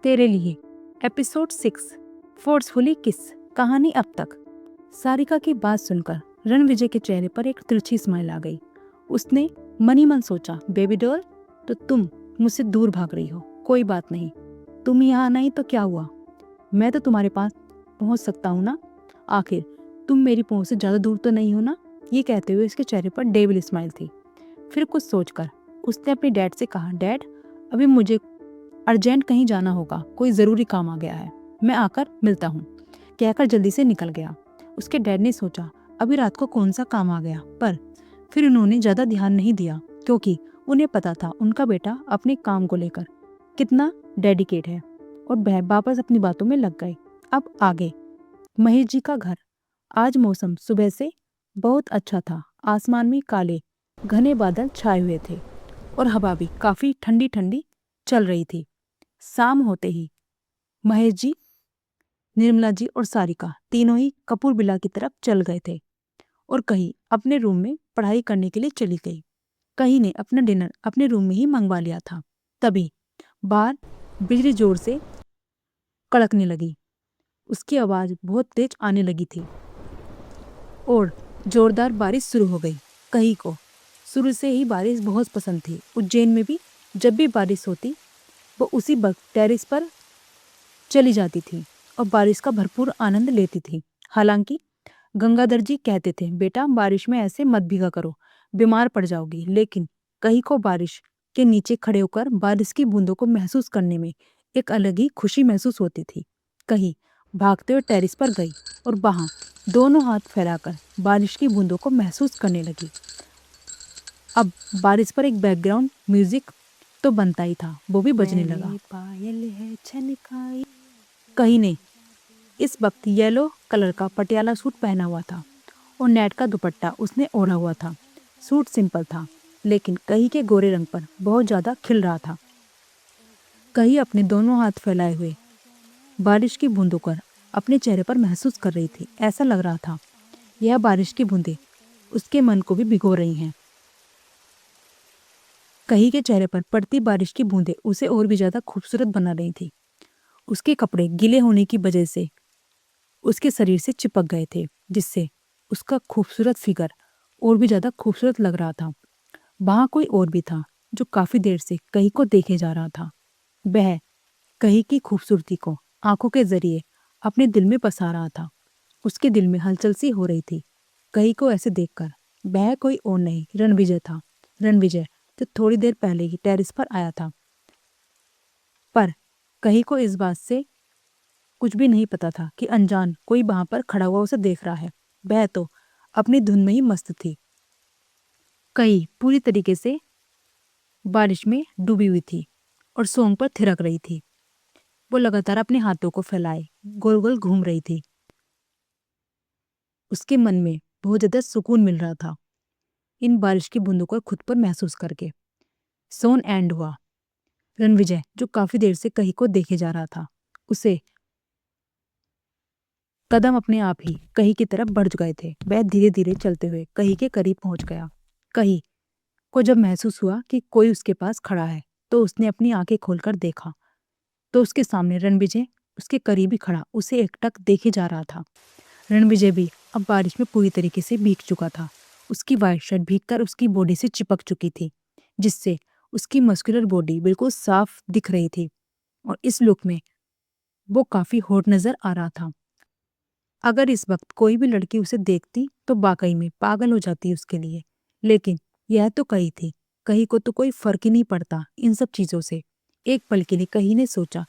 तेरे लिए episode 6 forcefully किस। कहानी अब तक। सारिका की बात सुनकर रणविजय के चेहरे पर एक तिरछी स्माइल आ गई। उसने मन ही मन सोचा, बेबी डॉल, तो तुम मुझसे दूर भाग रही हो। कोई बात नहीं, तुम यहाँ नहीं तो क्या हुआ, मैं तो तुम्हारे पास पहुँच सकता हूँ ना। आखिर तुम मेरी पहुँच से ज़्यादा दूर तो नहीं हो ना। ये कहते हुए इसके चेहरे पर डेविल स्माइल थी। फिर कुछ सोचकर उसने अपने डैड से कहा, डैड, अभी मुझे अर्जेंट कहीं जाना होगा, कोई ज़रूरी काम आ गया है, मैं आकर मिलता हूँ। कहकर जल्दी से निकल गया। उसके डैड ने सोचा, अभी रात को कौन सा काम आ गया, पर फिर उन्होंने ज़्यादा ध्यान नहीं दिया क्योंकि उन्हें पता था उनका बेटा अपने काम को लेकर कितना डेडिकेट है, और वह वापस अपनी बातों में लग गए। अब आगे महेश जी का घर। आज मौसम सुबह से बहुत अच्छा था। आसमान में काले घने बादल छाए हुए थे और हवा भी काफ़ी ठंडी ठंडी चल रही थी। शाम होते ही महेश जी, निर्मला जी और सारिका तीनों ही कपूर बिला की तरफ चल गए थे और कहीं अपने रूम में पढ़ाई करने के लिए चली गई। कहीं ने अपना डिनर अपने रूम में ही मंगवा लिया था। तभी बाहर बिजली जोर से कड़कने लगी। उसकी आवाज़ बहुत तेज आने लगी थी और जोरदार बारिश शुरू हो गई। कहीं को शुरू से ही बारिश बहुत पसंद थी। उज्जैन में भी जब भी बारिश होती वो उसी वक्त टेरेस पर चली जाती थी और बारिश का भरपूर आनंद लेती थी। हालांकि गंगाधर जी कहते थे, बेटा बारिश में ऐसे मत भीगा करो, बीमार पड़ जाओगी। लेकिन कहीं को बारिश के नीचे खड़े होकर बारिश की बूंदों को महसूस करने में एक अलग ही खुशी महसूस होती थी। कहीं भागते हुए टेरेस पर गई और वहां दोनों हाथ फैलाकर बारिश की बूंदों को महसूस करने लगी। अब बारिश पर एक बैकग्राउंड म्यूजिक तो बनता ही था, वो भी बजने लगा। पायल है छनकाई। कहीं ने इस वक्त येलो कलर का पटियाला सूट पहना हुआ था और नेट का दुपट्टा उसने ओढ़ा हुआ था। सूट सिंपल था लेकिन कहीं के गोरे रंग पर बहुत ज़्यादा खिल रहा था। कहीं अपने दोनों हाथ फैलाए हुए बारिश की बूंदों को अपने चेहरे पर महसूस कर रही थी। ऐसा लग रहा था यह बारिश की बूंदें उसके मन को भी भिगो रही हैं। कहीं के चेहरे पर पड़ती बारिश की बूंदें उसे और भी ज़्यादा खूबसूरत बना रही थी। उसके कपड़े गीले होने की वजह से उसके शरीर से चिपक गए थे, जिससे उसका खूबसूरत फिगर और भी ज़्यादा खूबसूरत लग रहा था। वहाँ कोई और भी था जो काफ़ी देर से कहीं को देखे जा रहा था। वह कहीं की खूबसूरती को आंखों के जरिए अपने दिल में बसा रहा था। उसके दिल में हलचल सी हो रही थी कहीं को ऐसे देखकर। वह कोई और नहीं, रणविजय था। रणविजय जो थोड़ी देर पहले ही टेरेस पर आया था। पर कहीं को इस बात से कुछ भी नहीं पता था कि अनजान कोई वहां पर खड़ा हुआ उसे देख रहा है। वह तो अपनी धुन में ही मस्त थी। कहीं पूरी तरीके से बारिश में डूबी हुई थी और सोंग पर थिरक रही थी। वो लगातार अपने हाथों को फैलाए गोल गोल घूम रही थी। उसके मन में बहुत ज्यादा सुकून मिल रहा था इन बारिश की बूंदों को खुद पर महसूस करके। सोन एंड हुआ। रणविजय जो काफी देर से कहीं को देखे जा रहा था, उसे कदम अपने आप ही कहीं की तरफ बढ़ गए थे। वह धीरे धीरे चलते हुए कहीं के करीब पहुंच गया। कहीं को जब महसूस हुआ कि कोई उसके पास खड़ा है तो उसने अपनी आंखें खोलकर देखा तो उसके सामने रणविजय उसके करीब ही खड़ा उसे एकटक देखे जा रहा था। रणविजय भी अब बारिश में पूरी तरीके से भीग चुका था। उसकी वाइट शर्ट भीगकर उसकी बॉडी से चिपक चुकी थी, जिससे उसकी मस्कुलर बॉडी बिल्कुल साफ दिख रही थी और इस लुक में वो काफी हॉट नजर आ रहा था। अगर इस वक्त कोई भी लड़की उसे देखती तो वाकई में पागल हो जाती उसके लिए। लेकिन यह तो कहीं थी, कहीं को तो कोई फर्क ही नहीं पड़ता इन सब चीजों से। एक पल के लिए कहीं ने सोचा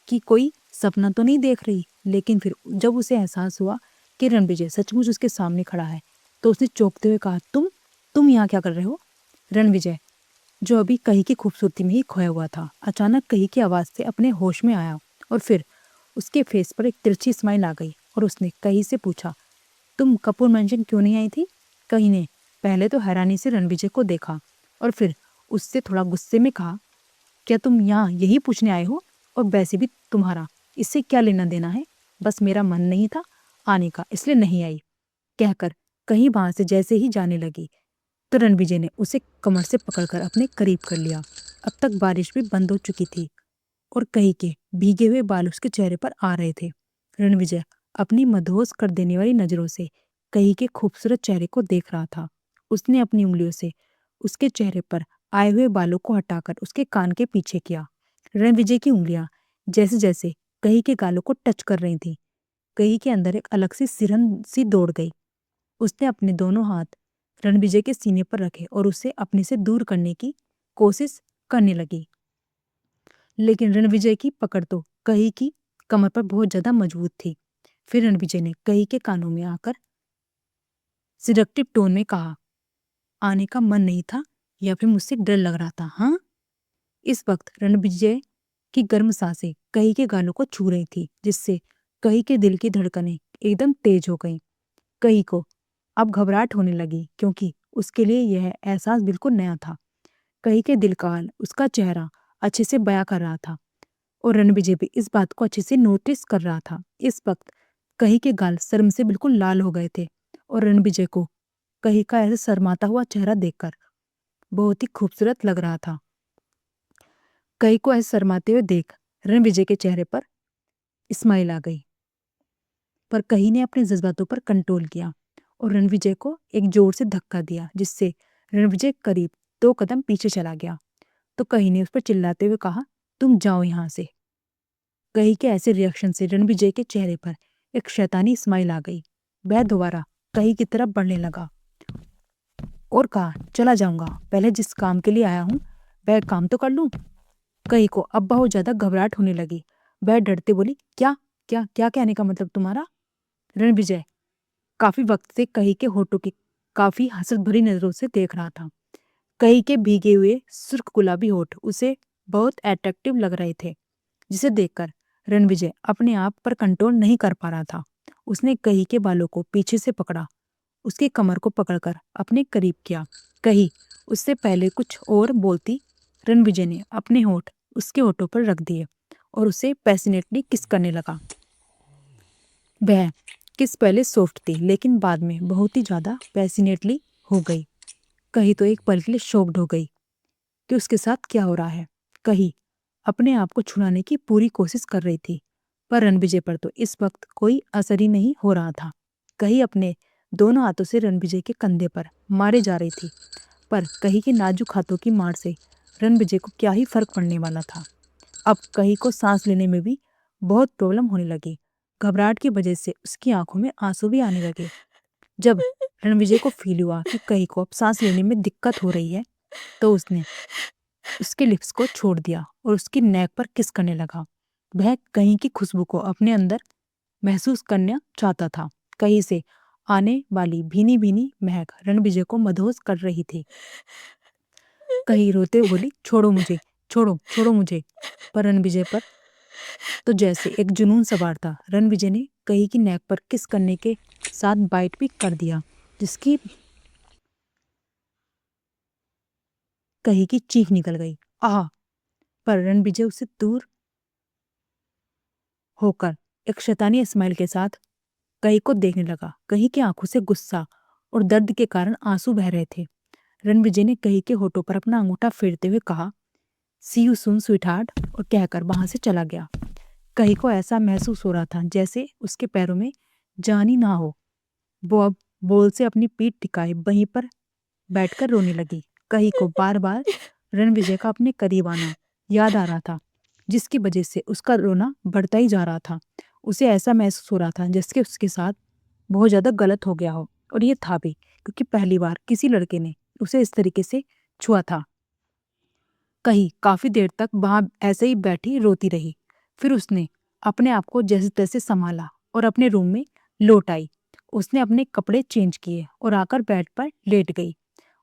कि कोई सपना तो नहीं देख रही, लेकिन फिर जब उसे एहसास हुआ कि रणविजय सचमुच उसके सामने खड़ा है तो उसने चौंकते हुए कहा, तुम यहाँ क्या कर रहे हो? रणविजय जो अभी कहीं की खूबसूरती में ही खोया हुआ था, अचानक कहीं की आवाज से अपने होश में आया और फिर उसके फेस पर एक तिरछी स्माइल आ गई और उसने कहीं से पूछा, तुम कपूर मेंशन क्यों नहीं आई थी? कहीं ने पहले तो हैरानी से रणविजय को देखा और फिर उससे थोड़ा गुस्से में कहा, क्या तुम यहाँ यही पूछने आए हो? और वैसे भी तुम्हारा इससे क्या लेना देना है? बस मेरा मन नहीं था आने का, इसलिए नहीं आई। कहकर कहीं वहां से जैसे ही जाने लगी तो रणविजय ने उसे कमर से पकड़कर अपने करीब कर लिया। अब तक बारिश भी बंद हो चुकी थी और कहीं के भीगे हुए बाल उसके चेहरे पर आ रहे थे। रणविजय अपनी मदहोश कर देने वाली नजरों से कही के खूबसूरत चेहरे को देख रहा था। उसने अपनी उंगलियों से उसके चेहरे पर आए हुए बालों को हटाकर उसके कान के पीछे किया। रणविजय की उंगलियां जैसे जैसे कही के गालों को टच कर रही थी, कही के अंदर एक अलग सी सिरन सी दौड़ गई। उसने अपने दोनों हाथ रणविजय के सीने पर रखे और उसे अपने से दूर करने की कोशिश करने लगी, लेकिन रणविजय की पकड़ तो कही की कमर पर बहुत ज्यादा मजबूत थी। फिर रणविजय ने कही के कानों में आकर सिडक्टिव टोन में कहा, आने का मन नहीं था या फिर मुझसे डर लग रहा था? हाँ। इस वक्त रणविजय की गर्म सांसें कही के गालों को छू रही थी, जिससे कही के दिल की धड़कनें एकदम तेज हो गईं। कही को अब घबराहट होने लगी, क्योंकि उसके लिए यह एहसास बिल्कुल नया था। कही के दिल का हाल उसका चेहरा अच्छे से बयां कर रहा था, और रणविजय भी इस बात को अच्छे से नोटिस कर रहा था। इस वक्त कही के गाल शर्म से बिल्कुल लाल हो गए थे, और रणविजय को कही का ऐसे शर्माता हुआ चेहरा देखकर बहुत ही खूबसूरत लग रहा था। कही को ऐसे शर्माते हुए देख रणविजय के चेहरे पर स्माइल आ गई, पर कही ने अपने जज्बातों पर कंट्रोल किया और रणविजय को एक जोर से धक्का दिया, जिससे रणविजय करीब 2 कदम पीछे चला गया। तो कही ने उस पर चिल्लाते हुए कहा, तुम जाओ यहाँ से। कही के ऐसे रिएक्शन से रणविजय के चेहरे पर एक शैतानी स्माइल आ गई। वह दोबारा कही की तरफ बढ़ने लगा और कहा, चला जाऊंगा, पहले जिस काम के लिए आया हूं वह काम तो कर लूं। कही को अब बहुत ज्यादा घबराहट होने लगी। वह डरते बोली, क्या क्या क्या कहने का मतलब तुम्हारा? रणविजय काफी वक्त से कही के होठों की काफी हसरत भरी नजरों से देख रहा था। कही के भीगे हुए सुर्ख गुलाबी होठ उसे बहुत अट्रैक्टिव लग रहे थे, जिसे देखकर रणविजय अपने आप पर कंट्रोल नहीं कर पा रहा था। उसने कही के बालों को पीछे से पकड़ा, उसकी कमर को पकड़कर अपने करीब किया। कही उससे पहले कुछ और बोलती, रणविजय ने अपने होठ उसके होठों पर रख दिए और उसे पैशनेटली किस करने लगा। वह किस पहले सॉफ्ट थी, लेकिन बाद में बहुत ही ज्यादा पैशनेटली हो गई। कही तो एक पल के लिए शॉक्ड हो गई कि उसके साथ क्या हो रहा है। कही अपने आप को छुड़ाने की पूरी कोशिश कर रही थी, पर रणविजय पर तो इस वक्त कोई असर ही नहीं हो रहा था। कही अपने दोनों हाथों से रणविजय के कंधे पर मारे जा रही थी, पर कही के नाजुक हाथों की मार से रणविजय को क्या ही फर्क पड़ने वाला था। अब कही को सांस लेने में भी बहुत प्रॉब्लम होने लगी। घबराहट की वजह से उसकी आंखों में आंसू भी आने लगे। जब रणविजय को फील हुआ कि कही को अब सांस लेने में दिक्कत हो रही है, तो उसने उसके लिप्स को छोड़ दिया और उसकी नेक पर किस करने लगा। वह कहीं की खुशबू को अपने अंदर महसूस करना चाहता था। कहीं से आने वाली भीनी भीनी महक रणविजय को मदहोश कर रही थी। कहीं रोते हुए बोली, छोड़ो मुझे, छोड़ो छोड़ो मुझे। पर रणविजय पर तो जैसे एक जुनून सवार था। रणविजय ने कहीं की नेक पर किस करने के साथ बाइट भी कर दिया, जिसकी कहीं की चीख निकल गई, आह। पर रणविजय उससे दूर होकर एक शैतानी स्माइल के साथ कहीं को देखने लगा। कहीं की आंखों से गुस्सा और दर्द के कारण आंसू बह रहे थे। रणविजय ने कहीं के होठों पर अपना अंगूठा फेरते हुए कहा, सी यू सून स्वीटहार्ट, और कहकर वहां से चला गया। कहीं को ऐसा महसूस हो रहा था जैसे उसके पैरों में जान ही ना हो। वो अब बोल से अपनी पीठ टिकाए वहीं पर बैठकर रोने लगी। कहीं को बार बार रणविजय का अपने करीब आना याद आ रहा था, जिसकी वजह से उसका रोना बढ़ता ही जा रहा था। उसे ऐसा महसूस हो रहा था जैसे उसके साथ बहुत ज्यादा गलत हो गया हो, और ये था भी, क्योंकि पहली बार किसी लड़के ने उसे इस तरीके से छुआ था। कहीं काफी देर तक वहां ऐसे ही बैठी रोती रही। फिर उसने अपने आप को जैसे तैसे संभाला और अपने रूम में लौट आई। उसने अपने कपड़े चेंज किए और आकर बेड पर लेट गई।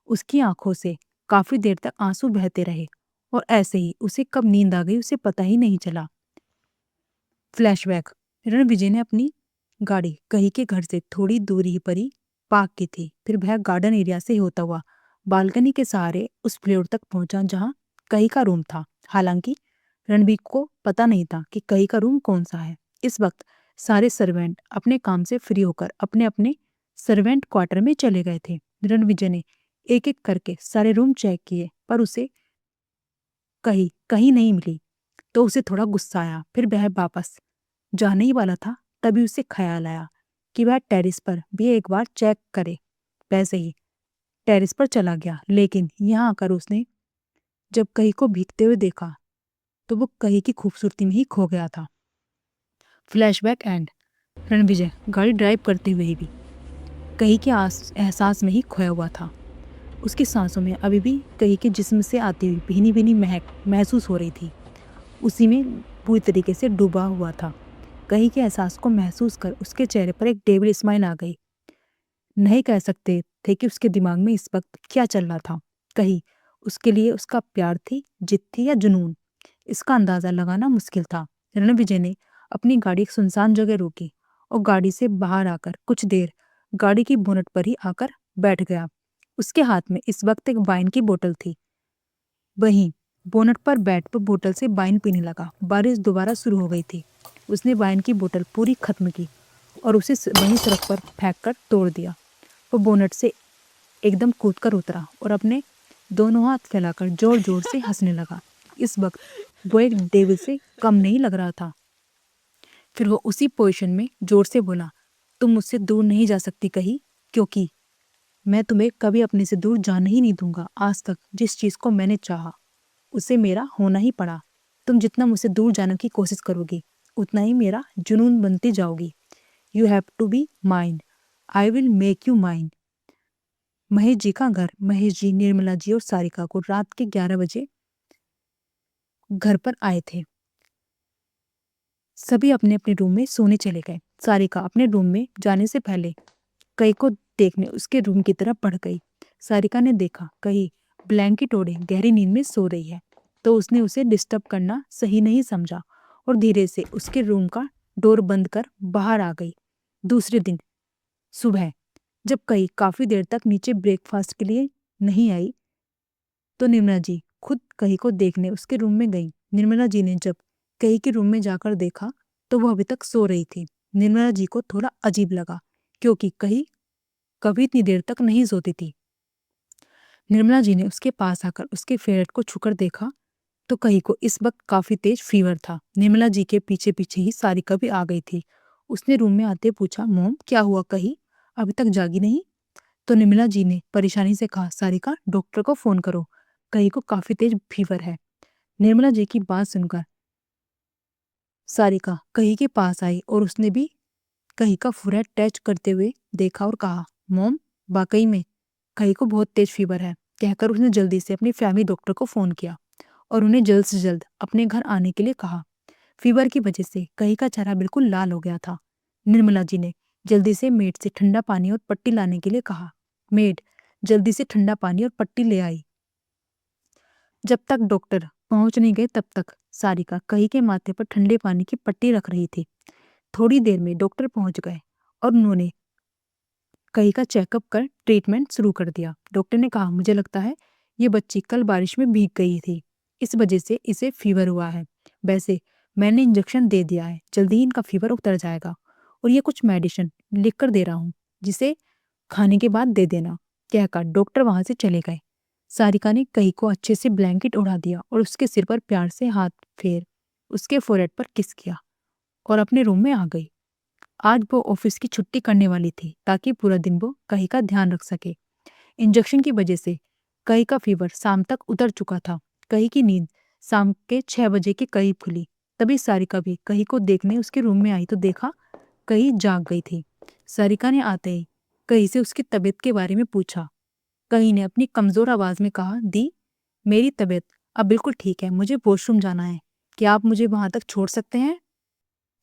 उसकी आंखों से काफी देर तक आंसू बहते रहे, और ऐसे ही उसे कब नींद आ गई उसे पता ही नहीं चला। फ्लैशबैक। रणविजय ने अपनी गाड़ी कहीं के घर से थोड़ी दूरी पर ही पार्क की थी। फिर वह गार्डन एरिया से होता हुआ बालकनी के सहारे उस फ्लोर तक पहुंचा जहां कहीं का रूम था। हालांकि रणबीर को पता नहीं था कि कहीं का रूम कौन सा है। इस वक्त सारे सर्वेंट अपने काम से फ्री होकर अपने अपने सर्वेंट क्वार्टर में चले गए थे। रणविजय ने एक एक करके सारे रूम चेक किए, पर उसे कहीं कहीं नहीं मिली। तो उसे थोड़ा गुस्सा आया। फिर वह वापस जाने ही वाला था, तभी उसे ख्याल आया कि वह टेरिस पर भी एक बार चेक करे। वैसे ही टेरिस पर चला गया, लेकिन यहाँ आकर उसने जब कही को भीगते हुए देखा तो वो कही की खूबसूरती में ही खो गया था। Flashback and. रणविजय गाड़ी ड्राइव करते हुए भी कही के एहसास में ही खोया हुआ था। उसकी सांसों में अभी भी कही के जिस्म से आती हुई भीनी भीनी महक महसूस हो रही थी। उसी में पूरी तरीके से डूबा हुआ था। कही के एहसास को महसूस कर उसके चेहरे पर एक डेविल स्माइल आ गई। नहीं कह सकते थे कि उसके दिमाग में इस वक्त क्या चल रहा था। कही उसके लिए उसका प्यार थी, जिद थी या जुनून, इसका अंदाजा लगाना मुश्किल था। रणविजय ने अपनी गाड़ी एक सुनसान जगह रोकी और गाड़ी से बाहर आकर कुछ देर गाड़ी की बोनट पर ही आकर बैठ गया। उसके हाथ में इस वक्त एक वाइन की बोतल थी। वहीं बोनट पर बैठ पर बोतल से वाइन पीने लगा। बारिश दोबारा शुरू हो गई थी। उसने वाइन की बोतल पूरी खत्म की और उसे वहीं सड़क पर फेंक कर तोड़ दिया। वो बोनट से एकदम कूदकर उतरा और अपने दोनों हाथ फैलाकर जोर जोर से हंसने लगा। इस वक्त वो एक डेविल से कम नहीं लग रहा था। फिर वो उसी पोजीशन में जोर से बोला, तुम मुझसे दूर नहीं जा सकती कही, क्योंकि मैं तुम्हें कभी अपने से दूर जाने ही नहीं दूंगा। आज तक जिस चीज को मैंने चाहा उसे मेरा होना ही पड़ा। तुम जितना मुझसे दूर जाने की कोशिश करोगी उतना ही मेरा जुनून बनती जाओगी। You have to be mine, I will make you mine. Mahesh ji का घर। महेश जी निर्मला जी और सारिका को रात के 11 बजे घर पर आए थे। सभी अपने अपने रूम में सोने चले गए। सारिका अपने रूम में जाने से पहले कई को देखने उसके रूम की तरफ बढ़ गई। सारिका ने देखा कई ब्लैंकेट ओढ़े गहरी नींद में सो रही है, तो उसने उसे डिस्टर्ब करना सही नहीं समझा और धीरे से उसके रूम का डोर बंद कर बाहर आ गई। दूसरे दिन सुबह जब कई काफी देर तक नीचे ब्रेकफास्ट के लिए नहीं आई, तो निर्मला जी खुद कही को देखने उसके रूम में गई। निर्मला जी ने जब कही के रूम में जाकर देखा तो वो अभी तक सो रही थी। निर्मला जी को थोड़ा अजीब लगा, क्योंकि कही कभी इतनी देर तक नहीं सोती थी। निर्मला जी ने उसके पास आकर उसके फेवरेट को छूकर देखा तो कही को इस वक्त काफी तेज फीवर था। निर्मला जी के पीछे पीछे ही सारिका भी आ गई थी। उसने रूम में आते पूछा, मोम क्या हुआ कही, अभी तक जागी नहीं? तो निर्मला जी ने परेशानी से कहा, सारिका डॉक्टर को फोन करो, कही को काफी तेज फीवर है। निर्मला जी की बात सुनकर सारिका कही के पास आई और उसने भी कही का फोरहेड टच करते हुए देखा और कहा, मोम वाकई में कही को बहुत तेज फीवर है। कहकर उसने जल्दी से अपनी फैमिली डॉक्टर को फोन किया और उन्हें जल्द से जल्द अपने घर आने के लिए कहा। फीवर की वजह से कही का चेहरा बिल्कुल लाल हो गया था। निर्मला जी ने जल्दी से मेड से ठंडा पानी और पट्टी लाने के लिए कहा। मेड जल्दी से ठंडा पानी और पट्टी ले आई। जब तक डॉक्टर पहुंच नहीं गए तब तक सारिका कही के माथे पर ठंडे पानी की पट्टी रख रही थी। थोड़ी देर में डॉक्टर पहुंच गए और उन्होंने कही का चेकअप कर ट्रीटमेंट शुरू कर दिया। डॉक्टर ने कहा, मुझे लगता है ये बच्ची कल बारिश में भीग गई थी, इस वजह से इसे फीवर हुआ है। वैसे मैंने इंजेक्शन दे दिया है, जल्दी ही इनका फीवर उतर जाएगा और ये कुछ मेडिसिन लिख कर दे रहा हूँ, जिसे खाने के बाद दे देना। कहकर डॉक्टर वहां से चले गए। सारिका ने कही को अच्छे से ब्लैंकेट उड़ा दिया और उसके सिर पर प्यार से हाथ फेर उसके फोrehead पर किस किया और अपने रूम में आ गई। आज वो ऑफिस की छुट्टी करने वाली थी ताकि पूरा दिन वो कही का ध्यान रख सके। इंजेक्शन की वजह से कही का फीवर शाम तक उतर चुका था। कही की नींद शाम के 6 बजे के करीब खुली। तभी सारिका भी कही को देखने उसके रूम में आई तो देखा कही जाग गई थी। सारिका ने आते ही कही से उसकी तबीयत के बारे में पूछा। कही ने अपनी कमजोर आवाज में कहा, दी मेरी तबीयत अब बिल्कुल ठीक है, मुझे वॉशरूम जाना है, क्या आप मुझे वहां तक छोड़ सकते हैं?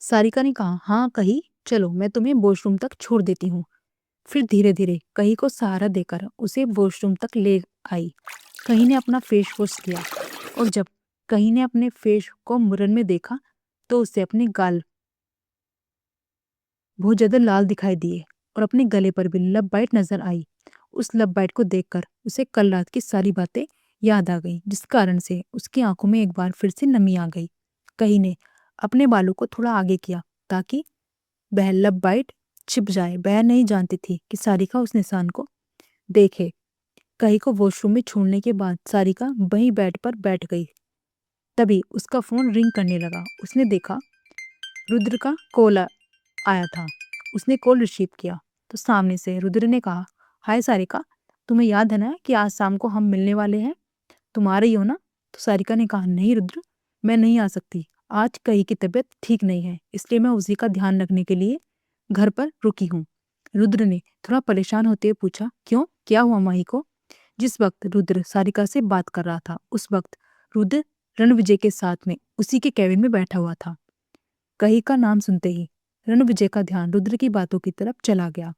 सारिका ने कहा, हाँ कही, चलो मैं तुम्हें वॉशरूम तक छोड़ देती हूँ। फिर धीरे धीरे कही को सहारा देकर उसे वॉशरूम तक ले आई। कही ने अपना फेस वॉश किया और जब कही ने अपने फेस को मिरर में देखा तो उसे अपने गाल बहुत ज्यादा लाल दिखाई दिए और अपने गले पर भी लब बाइट नजर आई। उस लब बाइट को देखकर उसे कल रात की सारी बातें याद आ गई, जिस कारण से उसकी आंखों में एक बार फिर से नमी आ गई। कही ने अपने बालों को थोड़ा आगे किया ताकि वह लब बाइट छिप जाए। वह नहीं जानती थी कि सारिका उस निशान को देखे। कही को वॉशरूम में छोड़ने के बाद सारिका वहीं बेड पर बैठ गई। तभी उसका फोन रिंग करने लगा। उसने देखा रुद्र का कॉल आया था। उसने कॉल रिसीव किया तो सामने से रुद्र ने कहा, हाय सारिका, तुम्हें याद है ना कि आज शाम को हम मिलने वाले हैं, तुम आ रही हो ना? तो सारिका ने कहा, नहीं रुद्र, मैं नहीं आ सकती, आज कहीं की तबीयत ठीक नहीं है, इसलिए मैं उसी का ध्यान रखने के लिए घर पर रुकी हूँ। रुद्र ने थोड़ा परेशान होते हुए पूछा, क्यों, क्या हुआ माही को? जिस वक्त रुद्र सारिका से बात कर रहा था उस वक्त रुद्र रणविजय के साथ में उसी के कैबिन में बैठा हुआ था। कही का नाम सुनते ही रणविजय का ध्यान रुद्र की बातों की तरफ चला गया,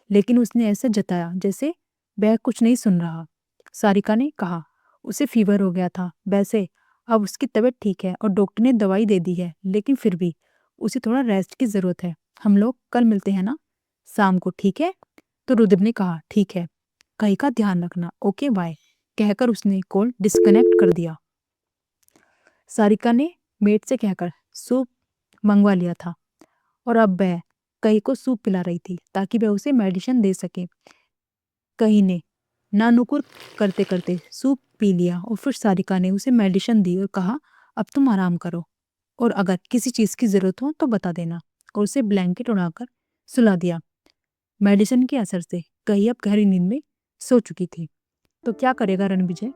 लेकिन उसने ऐसे जताया जैसे वह कुछ नहीं सुन रहा। सारिका ने कहा, उसे फीवर हो गया था, वैसे अब उसकी तबीयत ठीक है और डॉक्टर ने दवाई दे दी है, लेकिन फिर भी उसे थोड़ा रेस्ट की जरूरत है। हम लोग कल मिलते हैं ना, शाम को, ठीक है? तो रुद्र ने कहा, ठीक है, कही का ध्यान रखना, ओके बाय, कहकर उसने कॉल डिस्कनेक्ट कर दिया। सारिका ने मेड से कहकर सूप मंगवा लिया था और अब वह कही को सूप पिला रही थी ताकि वह उसे मेडिसिन दे सके। कही ने नानुकुर करते करते सूप पी लिया और फिर सारिका ने उसे मेडिसिन दी और कहा, अब तुम आराम करो और अगर किसी चीज़ की ज़रूरत हो तो बता देना, और उसे ब्लैंकेट उड़ाकर सुला दिया। मेडिसिन के असर से कही अब गहरी नींद में सो चुकी थी। तो क्या करेगा रणविजय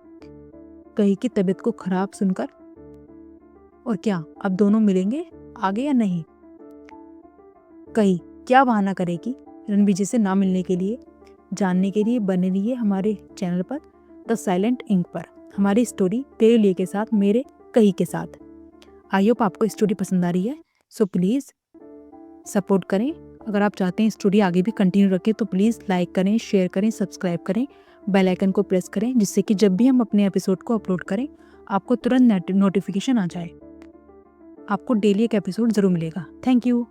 कही की तबीयत को खराब सुनकर? और क्या अब दोनों मिलेंगे आगे या नहीं? कही क्या बहाना करेगी रणविजय से ना मिलने के लिए? जानने के लिए बने रहिए हमारे चैनल पर द साइलेंट इंक पर, हमारी स्टोरी तेरे लिए के साथ, मेरे कही के साथ। आई होप आपको स्टोरी पसंद आ रही है, सो प्लीज़ सपोर्ट करें। अगर आप चाहते हैं स्टोरी आगे भी कंटिन्यू रखें तो प्लीज़ लाइक करें, शेयर करें, सब्सक्राइब करें, बेल आइकन को प्रेस करें, जिससे कि जब भी हम अपने एपिसोड को अपलोड करें आपको तुरंत नोटिफिकेशन आ जाए। आपको डेली एक एपिसोड ज़रूर मिलेगा। Thank you.